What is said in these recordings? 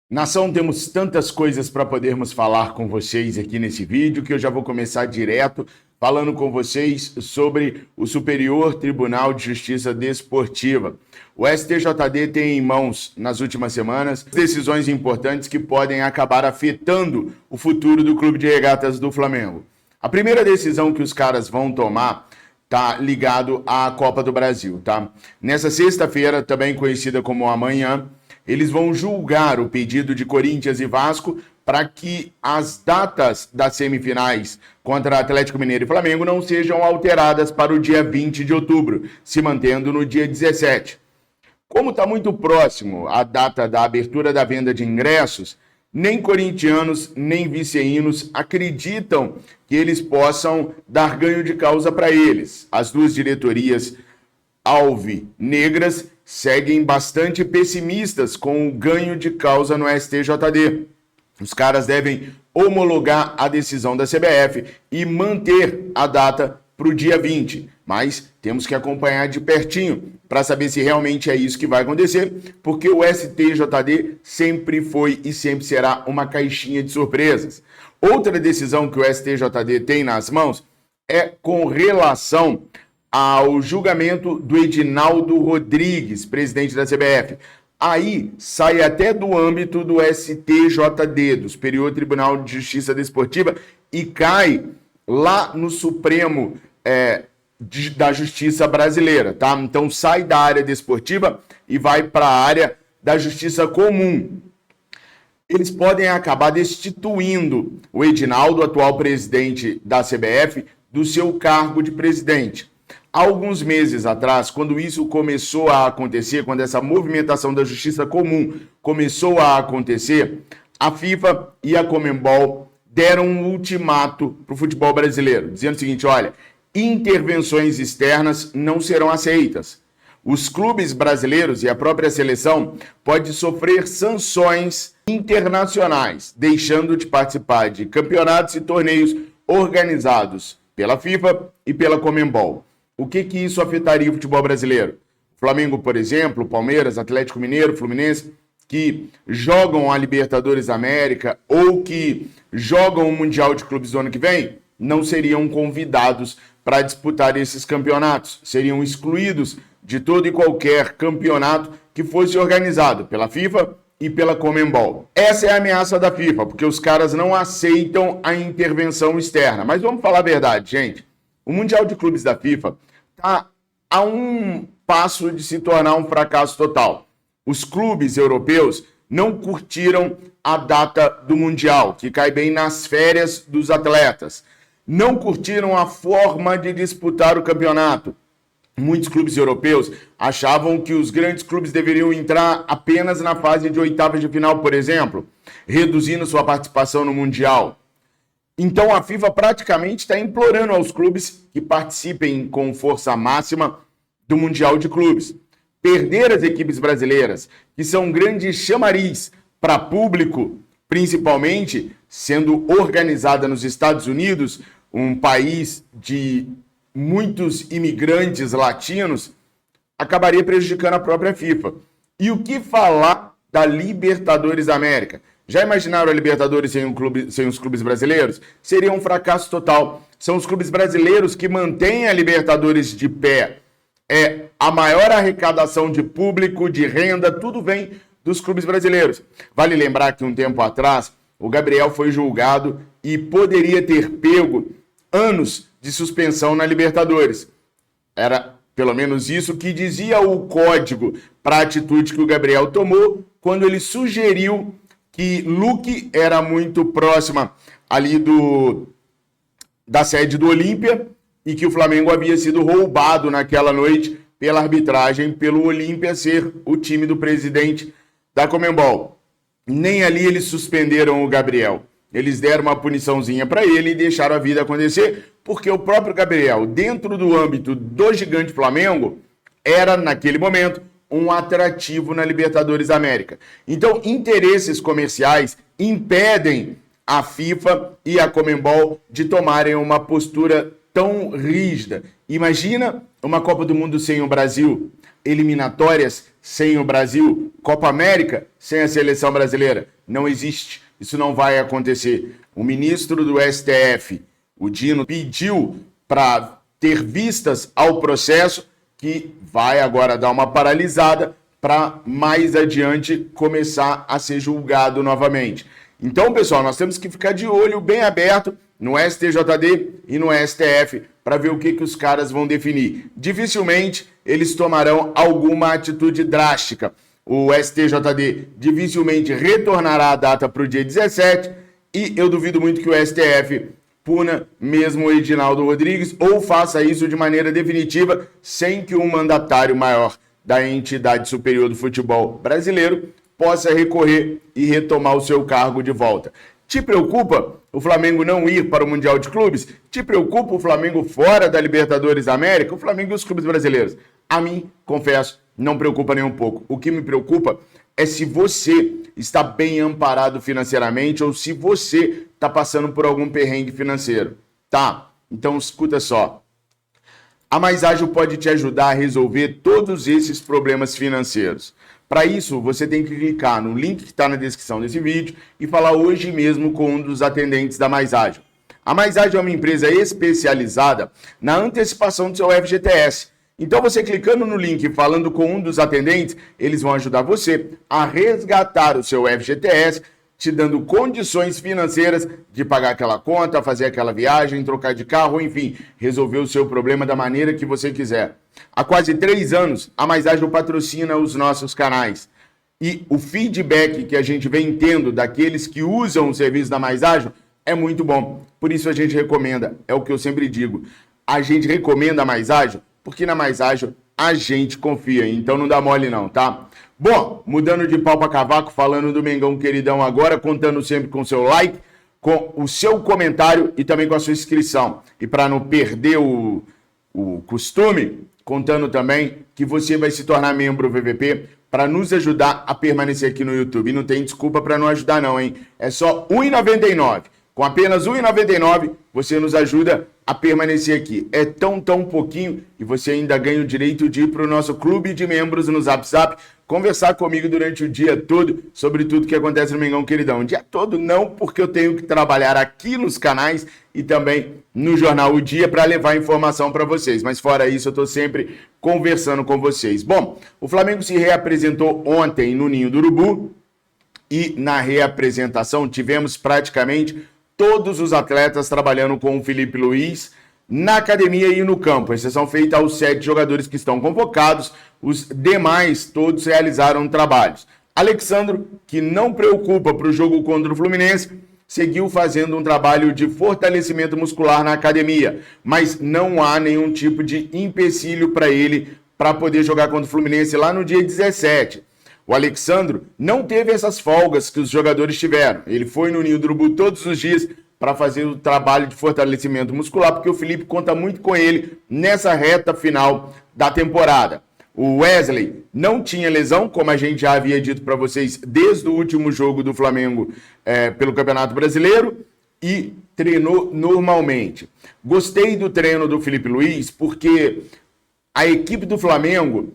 Nação, temos tantas coisas para podermos falar com vocês aqui nesse vídeo que eu já vou começar direto falando com vocês sobre o Superior Tribunal de Justiça Desportiva. O STJD tem em mãos, nas últimas semanas, decisões importantes que podem acabar afetando o futuro do Clube de Regatas do Flamengo. A primeira decisão que os caras vão tomar tá ligado à Copa do Brasil, tá? Nessa sexta-feira, também conhecida como amanhã, eles vão julgar o pedido de Corinthians e Vasco para que as datas das semifinais contra Atlético Mineiro e Flamengo não sejam alteradas para o dia 20 de outubro, se mantendo no dia 17. Como está muito próximo a data da abertura da venda de ingressos, nem corintianos nem viceínos acreditam que eles possam dar ganho de causa para eles. As duas diretorias alvinegras seguem bastante pessimistas com o ganho de causa no STJD. Os caras devem homologar a decisão da CBF e manter a data para o dia 20. Mas temos que acompanhar de pertinho para saber se realmente é isso que vai acontecer, porque o STJD sempre foi e sempre será uma caixinha de surpresas. Outra decisão que o STJD tem nas mãos é com relação ao julgamento do Edinaldo Rodrigues, presidente da CBF. Aí sai até do âmbito do STJD, do Superior Tribunal de Justiça Desportiva, e cai lá no Supremo da Justiça Brasileira, tá? Então sai da área desportiva e vai para a área da Justiça Comum. Eles podem acabar destituindo o Edinaldo, atual presidente da CBF, do seu cargo de presidente. Há alguns meses atrás, quando isso começou a acontecer, quando essa movimentação da Justiça Comum começou a acontecer, a FIFA e a Conmebol deram um ultimato para o futebol brasileiro, dizendo o seguinte: olha, intervenções externas não serão aceitas. Os clubes brasileiros e a própria seleção podem sofrer sanções internacionais, deixando de participar de campeonatos e torneios organizados pela FIFA e pela Conmebol. O que isso afetaria o futebol brasileiro? Flamengo, por exemplo, Palmeiras, Atlético Mineiro, Fluminense, que jogam a Libertadores da América ou que jogam o Mundial de Clubes do ano que vem, não seriam convidados para disputar esses campeonatos. Seriam excluídos de todo e qualquer campeonato que fosse organizado pela FIFA e pela Conmebol. Essa é a ameaça da FIFA, porque os caras não aceitam a intervenção externa. Mas vamos falar a verdade, gente. O Mundial de Clubes da FIFA está a um passo de se tornar um fracasso total. Os clubes europeus não curtiram a data do Mundial, que cai bem nas férias dos atletas. Não curtiram a forma de disputar o campeonato. Muitos clubes europeus achavam que os grandes clubes deveriam entrar apenas na fase de oitavas de final, por exemplo, reduzindo sua participação no Mundial. Então a FIFA praticamente está implorando aos clubes que participem com força máxima do Mundial de Clubes. Perder as equipes brasileiras, que são um grande chamariz para público, principalmente sendo organizada nos Estados Unidos, um país de muitos imigrantes latinos, acabaria prejudicando a própria FIFA. E o que falar da Libertadores da América? Já imaginaram a Libertadores sem os clubes brasileiros? Seria um fracasso total. São os clubes brasileiros que mantêm a Libertadores de pé. É a maior arrecadação de público, de renda, tudo vem dos clubes brasileiros. Vale lembrar que um tempo atrás, o Gabriel foi julgado e poderia ter pego anos de suspensão na Libertadores. Era pelo menos isso que dizia o código para a atitude que o Gabriel tomou quando ele sugeriu que Luque era muito próxima ali da sede do Olímpia e que o Flamengo havia sido roubado naquela noite pela arbitragem, pelo Olímpia ser o time do presidente da Conmebol. Nem ali eles suspenderam o Gabriel. Eles deram uma puniçãozinha para ele e deixaram a vida acontecer, porque o próprio Gabriel, dentro do âmbito do gigante Flamengo, era, naquele momento, um atrativo na Libertadores da América. Então, interesses comerciais impedem a FIFA e a Conmebol de tomarem uma postura tão rígida. Imagina uma Copa do Mundo sem o Brasil. eliminatórias sem o Brasil, Copa América sem a seleção brasileira. Não existe. Isso não vai acontecer. O ministro do STF, o Dino, pediu para ter vistas ao processo, que vai agora dar uma paralisada para mais adiante começar a ser julgado novamente. Então, pessoal, nós temos que ficar de olho bem aberto no STJD e no STF para ver o que os caras vão definir. Dificilmente eles tomarão alguma atitude drástica. O STJD dificilmente retornará a data para o dia 17 e eu duvido muito que o STF puna mesmo o Edinaldo Rodrigues ou faça isso de maneira definitiva sem que um mandatário maior da entidade superior do futebol brasileiro possa recorrer e retomar o seu cargo de volta. Te preocupa o Flamengo não ir para o Mundial de Clubes? Te preocupa o Flamengo fora da Libertadores da América? O Flamengo e os clubes brasileiros? A mim, confesso, não preocupa nem um pouco. O que me preocupa é se você está bem amparado financeiramente ou se você está passando por algum perrengue financeiro. Tá? Então escuta só. A Mais Ágil pode te ajudar a resolver todos esses problemas financeiros. Para isso, você tem que clicar no link que está na descrição desse vídeo e falar hoje mesmo com um dos atendentes da Mais Ágil. A Mais Ágil é uma empresa especializada na antecipação do seu FGTS. Então, você clicando no link e falando com um dos atendentes, eles vão ajudar você a resgatar o seu FGTS, te dando condições financeiras de pagar aquela conta, fazer aquela viagem, trocar de carro, enfim, resolver o seu problema da maneira que você quiser. Há quase 3 anos, a Mais Ágil patrocina os nossos canais. E o feedback que a gente vem tendo daqueles que usam o serviço da Mais Ágil é muito bom. Por isso a gente recomenda, é o que eu sempre digo. A gente recomenda a Mais Ágil porque na Mais Ágil a gente confia. Então não dá mole não, tá? Bom, mudando de pau para cavaco, falando do Mengão queridão agora, contando sempre com o seu like, com o seu comentário e também com a sua inscrição. E para não perder o costume, contando também que você vai se tornar membro VVP para nos ajudar a permanecer aqui no YouTube. E não tem desculpa para não ajudar não, hein? É só R$ 1,99. Com apenas R$ 1,99, você nos ajuda a permanecer aqui. É tão pouquinho e você ainda ganha o direito de ir para o nosso clube de membros no Zap Zap, conversar comigo durante o dia todo sobre tudo que acontece no Mengão Queridão. O dia todo não, porque eu tenho que trabalhar aqui nos canais e também no Jornal O Dia para levar informação para vocês. Mas fora isso, eu estou sempre conversando com vocês. Bom, o Flamengo se reapresentou ontem no Ninho do Urubu e na reapresentação tivemos praticamente todos os atletas trabalhando com o Felipe Luiz na academia e no campo, exceção feita aos 7 jogadores que estão convocados, os demais todos realizaram trabalhos. Alexandro, que não preocupa para o jogo contra o Fluminense, seguiu fazendo um trabalho de fortalecimento muscular na academia, mas não há nenhum tipo de empecilho para ele para poder jogar contra o Fluminense lá no dia 17. O Alexandro não teve essas folgas que os jogadores tiveram. Ele foi no Ninho do Urubu todos os dias para fazer o trabalho de fortalecimento muscular, porque o Felipe conta muito com ele nessa reta final da temporada. O Wesley não tinha lesão, como a gente já havia dito para vocês desde o último jogo do Flamengo pelo Campeonato Brasileiro, e treinou normalmente. Gostei do treino do Felipe Luiz, porque a equipe do Flamengo,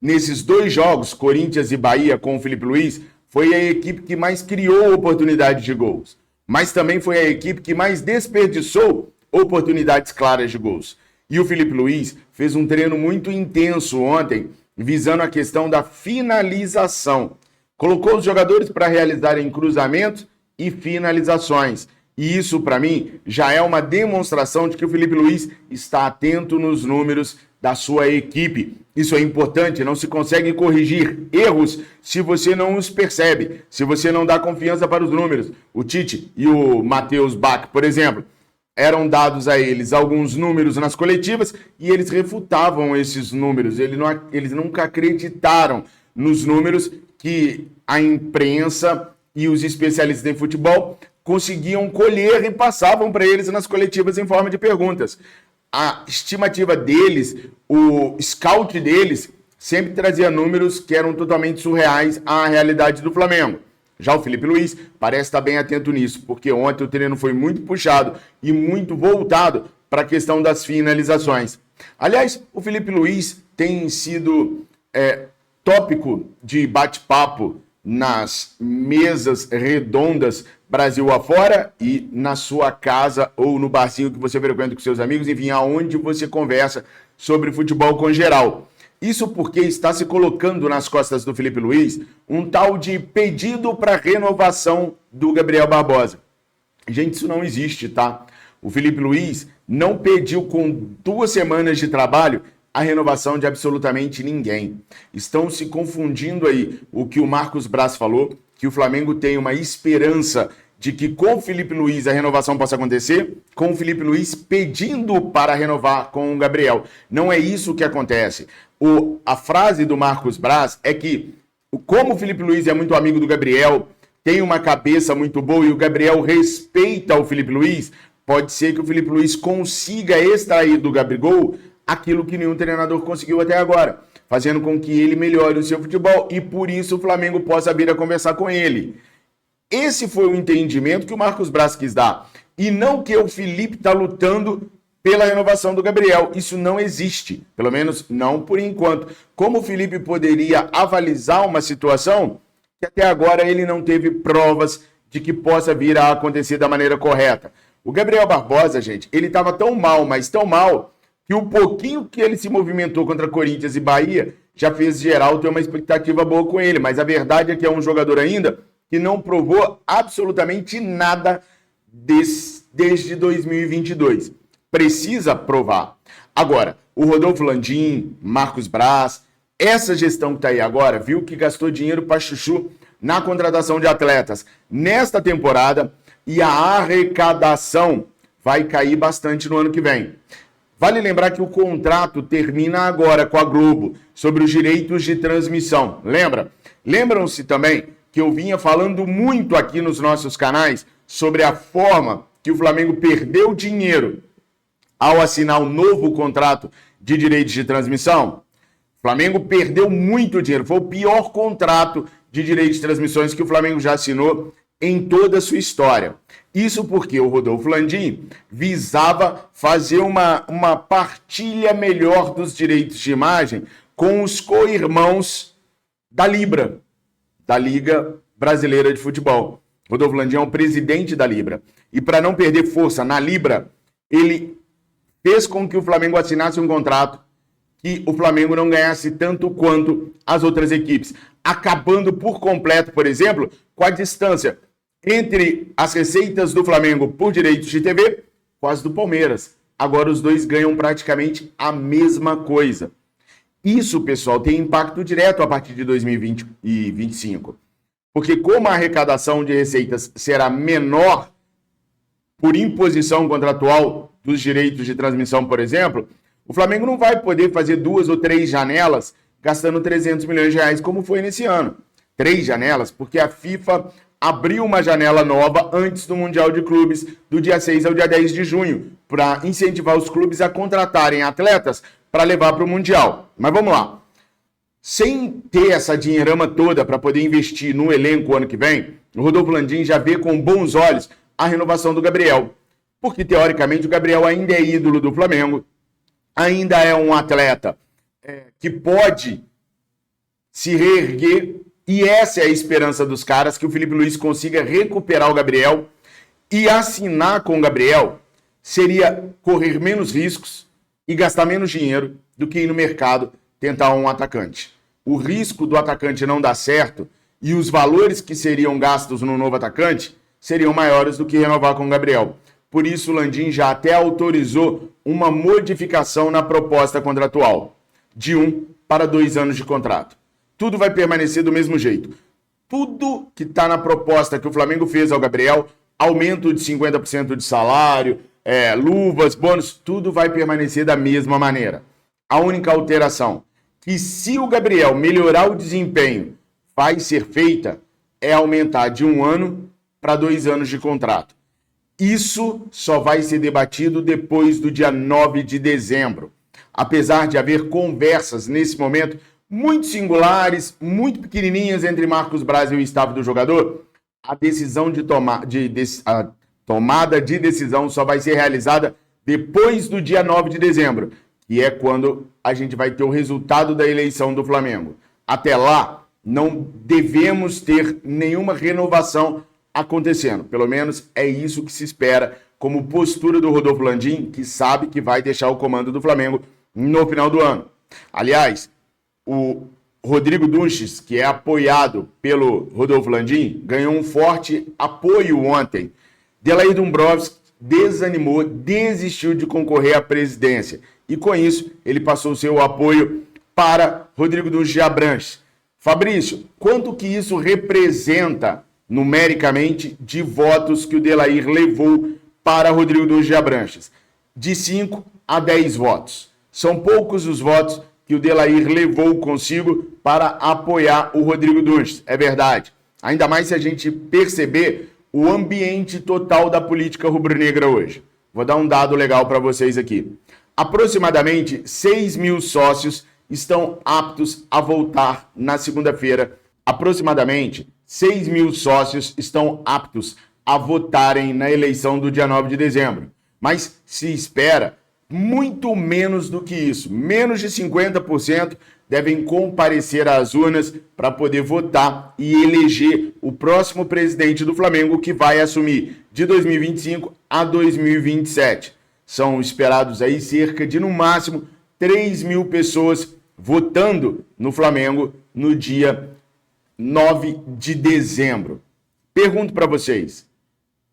nesses 2 jogos, Corinthians e Bahia, com o Felipe Luiz, foi a equipe que mais criou oportunidade de gols, mas também foi a equipe que mais desperdiçou oportunidades claras de gols. E o Felipe Luiz fez um treino muito intenso ontem, visando a questão da finalização. Colocou os jogadores para realizarem cruzamentos e finalizações. E isso, para mim, já é uma demonstração de que o Felipe Luiz está atento nos números da sua equipe. Isso é importante, não se consegue corrigir erros se você não os percebe, se você não dá confiança para os números. O Tite e o Matheus Bach, por exemplo, eram dados a eles alguns números nas coletivas e eles refutavam esses números, eles nunca acreditaram nos números que a imprensa e os especialistas em futebol conseguiam colher e passavam para eles nas coletivas em forma de perguntas. A estimativa deles, o scout deles, sempre trazia números que eram totalmente surreais à realidade do Flamengo. Já o Felipe Luiz parece estar bem atento nisso, porque ontem o treino foi muito puxado e muito voltado para a questão das finalizações. Aliás, o Felipe Luiz tem sido tópico de bate-papo nas mesas redondas Brasil afora e na sua casa ou no barzinho que você frequenta com seus amigos, enfim, aonde você conversa sobre futebol com geral. Isso porque está se colocando nas costas do Felipe Luiz um tal de pedido para renovação do Gabriel Barbosa. Gente, isso não existe, tá? O Felipe Luiz não pediu com 2 semanas de trabalho a renovação de absolutamente ninguém. Estão se confundindo aí o que o Marcos Braz falou, que o Flamengo tem uma esperança de que com o Felipe Luiz a renovação possa acontecer, com o Felipe Luiz pedindo para renovar com o Gabriel. Não é isso que acontece. A frase do Marcos Braz é que, como o Felipe Luiz é muito amigo do Gabriel, tem uma cabeça muito boa e o Gabriel respeita o Felipe Luiz, pode ser que o Felipe Luiz consiga extrair do Gabigol aquilo que nenhum treinador conseguiu até agora, fazendo com que ele melhore o seu futebol e por isso o Flamengo possa vir a conversar com ele. Esse foi o entendimento que o Marcos Braz quis dar. E não que o Felipe está lutando pela renovação do Gabriel. Isso não existe. Pelo menos não por enquanto. Como o Felipe poderia avalizar uma situação que até agora ele não teve provas de que possa vir a acontecer da maneira correta. O Gabriel Barbosa, gente, ele estava tão mal, mas tão mal, que o pouquinho que ele se movimentou contra Corinthians e Bahia já fez geral ter uma expectativa boa com ele. Mas a verdade é que é um jogador ainda que não provou absolutamente nada desde 2022. Precisa provar. Agora, o Rodolfo Landim, Marcos Braz, essa gestão que está aí agora, viu que gastou dinheiro para chuchu na contratação de atletas nesta temporada e a arrecadação vai cair bastante no ano que vem. Vale lembrar que o contrato termina agora com a Globo sobre os direitos de transmissão. Lembram-se também que eu vinha falando muito aqui nos nossos canais sobre a forma que o Flamengo perdeu dinheiro ao assinar um novo contrato de direitos de transmissão? O Flamengo perdeu muito dinheiro. Foi o pior contrato de direitos de transmissões que o Flamengo já assinou em toda a sua história. Isso porque o Rodolfo Landim visava fazer uma partilha melhor dos direitos de imagem com os co-irmãos da Libra, da Liga Brasileira de Futebol. Rodolfo Landim é o presidente da Libra. E para não perder força na Libra, ele fez com que o Flamengo assinasse um contrato que o Flamengo não ganhasse tanto quanto as outras equipes, acabando por completo, por exemplo, com a distância entre as receitas do Flamengo por direitos de TV com as do Palmeiras. Agora os dois ganham praticamente a mesma coisa. Isso, pessoal, tem impacto direto a partir de 2020 e 2025. Porque como a arrecadação de receitas será menor por imposição contratual dos direitos de transmissão, por exemplo, o Flamengo não vai poder fazer 2 ou 3 janelas gastando 300 milhões de reais como foi nesse ano. 3 janelas, porque a FIFA abriu uma janela nova antes do Mundial de Clubes, do dia 6 ao dia 10 de junho, para incentivar os clubes a contratarem atletas para levar para o Mundial. Mas vamos lá. Sem ter essa dinheirama toda para poder investir no elenco ano que vem, o Rodolfo Landim já vê com bons olhos a renovação do Gabriel. Porque, teoricamente, o Gabriel ainda é ídolo do Flamengo, ainda é um atleta que pode se reerguer. E essa é a esperança dos caras, que o Felipe Luiz consiga recuperar o Gabriel e assinar com o Gabriel seria correr menos riscos e gastar menos dinheiro do que ir no mercado tentar um atacante. O risco do atacante não dar certo e os valores que seriam gastos no novo atacante seriam maiores do que renovar com o Gabriel. Por isso o Landim já até autorizou uma modificação na proposta contratual, de 1 para 2 anos de contrato. Tudo vai permanecer do mesmo jeito. Tudo que está na proposta que o Flamengo fez ao Gabriel, aumento de 50% de salário, luvas, bônus, tudo vai permanecer da mesma maneira. A única alteração, que se o Gabriel melhorar o desempenho, vai ser feita, é aumentar de 1 ano para 2 anos de contrato. Isso só vai ser debatido depois do dia 9 de dezembro. Apesar de haver conversas nesse momento muito singulares, muito pequenininhas entre Marcos Braz e o staff do jogador, a decisão a tomada de decisão só vai ser realizada depois do dia 9 de dezembro, que é quando a gente vai ter o resultado da eleição do Flamengo. Até lá, não devemos ter nenhuma renovação acontecendo. Pelo menos é isso que se espera como postura do Rodolfo Landim, que sabe que vai deixar o comando do Flamengo no final do ano. Aliás, o Rodrigo Dunches, que é apoiado pelo Rodolfo Landim, ganhou um forte apoio ontem. Delair Dombrovskis desanimou, desistiu de concorrer à presidência. E com isso, ele passou seu apoio para Rodrigo Dunches de Abranches. Fabrício, quanto que isso representa numericamente de votos que o Delair levou para Rodrigo Dunches de Abranches? De 5 a 10 votos. São poucos os votos que o Delair levou consigo para apoiar o Rodrigo Dunches. É verdade. Ainda mais se a gente perceber o ambiente total da política rubro-negra hoje. Vou dar um dado legal para vocês aqui. Aproximadamente 6 mil sócios estão aptos a voltar na segunda-feira. Aproximadamente 6 mil sócios estão aptos a votarem na eleição do dia 9 de dezembro. Mas se espera muito menos do que isso. Menos de 50% devem comparecer às urnas para poder votar e eleger o próximo presidente do Flamengo, que vai assumir de 2025 a 2027. São esperados aí cerca de, no máximo, 3 mil pessoas votando no Flamengo no dia 9 de dezembro. Pergunto para vocês,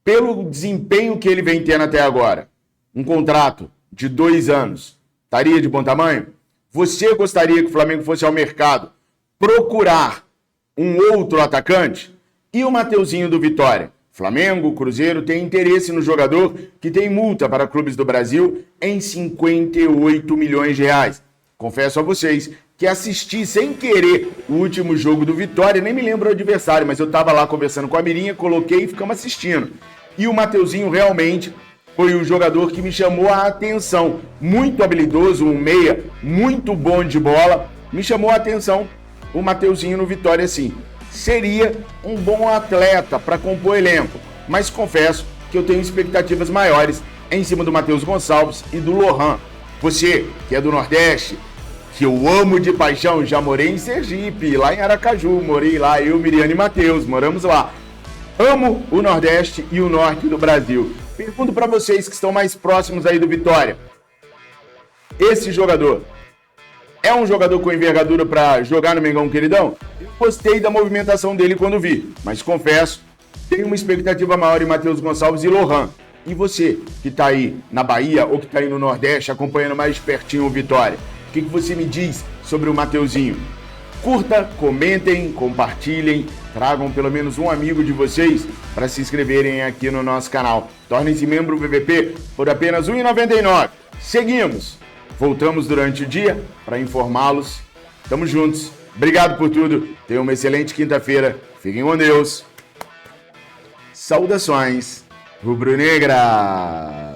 pelo desempenho que ele vem tendo até agora, um contrato de 2 anos, estaria de bom tamanho? Você gostaria que o Flamengo fosse ao mercado procurar um outro atacante? E o Mateuzinho do Vitória? Flamengo, Cruzeiro tem interesse no jogador que tem multa para clubes do Brasil em 58 milhões de reais. Confesso a vocês que assisti sem querer o último jogo do Vitória, nem me lembro o adversário, mas eu estava lá conversando com a Mirinha, coloquei e ficamos assistindo. E o Mateuzinho realmente foi o jogador que me chamou a atenção. Muito habilidoso, um meia, muito bom de bola. Me chamou a atenção o Mateuzinho no Vitória, sim. Seria um bom atleta para compor elenco, mas confesso que eu tenho expectativas maiores em cima do Matheus Gonçalves e do Lohan. Você, que é do Nordeste, que eu amo de paixão, já morei em Sergipe, lá em Aracaju, morei lá, eu, Miriane e Matheus, moramos lá. Amo o Nordeste e o Norte do Brasil. Pergunto para vocês que estão mais próximos aí do Vitória. Esse jogador é um jogador com envergadura para jogar no Mengão Queridão? Eu gostei da movimentação dele quando vi, mas confesso, tenho uma expectativa maior em Matheus Gonçalves e Lohan. E você, que está aí na Bahia ou que está aí no Nordeste, acompanhando mais de pertinho o Vitória, o que você me diz sobre o Mateuzinho? Curta, comentem, compartilhem, tragam pelo menos um amigo de vocês para se inscreverem aqui no nosso canal. Tornem-se membro VVP por apenas R$ 1,99. Seguimos! Voltamos durante o dia para informá-los. Tamo juntos. Obrigado por tudo. Tenham uma excelente quinta-feira. Fiquem com Deus. Saudações rubro-negras!